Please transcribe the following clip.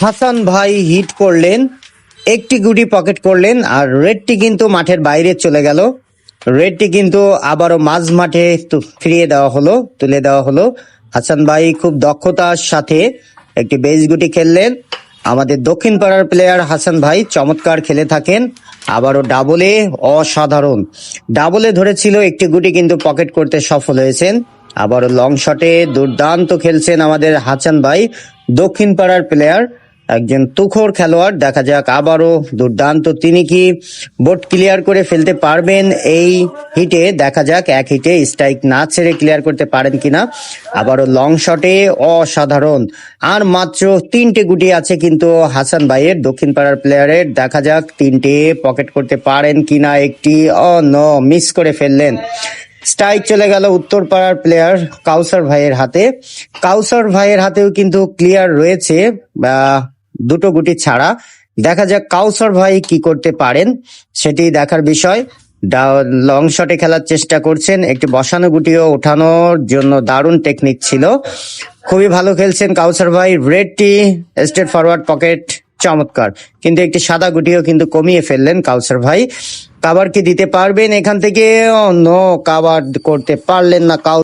হাসান ভাই হিট করলেন, একটি গুটি পকেট করলেন, আর রেডটি কিন্তু মাঠের বাইরে চলে গেল। রেডটি কিন্তু আবারও মাঝ মাঠে ফিরিয়ে দেওয়া হলো, তুলে দেওয়া হলো। হাসান ভাই খুব দক্ষতার সাথে একটি বেস গুটি খেললেন। আমাদের দক্ষিণ পাড়ার প্লেয়ার হাসান ভাই চমৎকার খেলে থাকেন। আবারও ডাবলে, অসাধারণ ডাবলে ধরেছিল একটি গুটি, কিন্তু পকেট করতে সফল হয়েছেন। আবারও লং শটে দুর্দান্ত খেলছেন আমাদের হাসান ভাই, দক্ষিণ পাড়ার প্লেয়ার, একজন তুখোড় খেলোয়াড়। দেখা যাক আবারও দুর্দান্ত তিনি কি বোর্ড ক্লিয়ার করে ফেলতে পারবেন এই হিটে। দেখা যাক এক হিটে স্ট্রাইক না ছেড়ে ক্লিয়ার করতে পারেন কিনা। আবারও লং শটে অসাধারণ। আর মাত্র তিনটে গুটি আছে কিন্তু হাসান ভাইয়ের, দক্ষিণ পাড়ার প্লেয়ারের। দেখা যাক তিনটে পকেট করতে পারেন কিনা। একটি মিস করে ফেললেন। স্ট্রাইক চলে গেল উত্তর পাড়ার প্লেয়ার কাউসার ভাইয়ের হাতে। কাউসার ভাইয়ের হাতেও কিন্তু ক্লিয়ার রয়েছে দুটো গুটি ছাড়া। দেখা যাক কাউসার ভাই কি করতে পারেন, সেটি দেখার বিষয়। লং শটে খেলার চেষ্টা করছেন, একটি বসানো গুটিও ওঠানোর জন্য দারুণ টেকনিক ছিল। খুবই ভালো খেলছেন কাউসার ভাই। রেডটি স্ট্রেট ফরওয়ার্ড পকেট, চমৎকার। কিন্তু একটি সাদা গুটিও কিন্তু কমিয়ে ফেললেন কাউসার ভাই। কাভার কি দিতে পারবেন এখান থেকে? কাভার করতে পারলেন না কাউ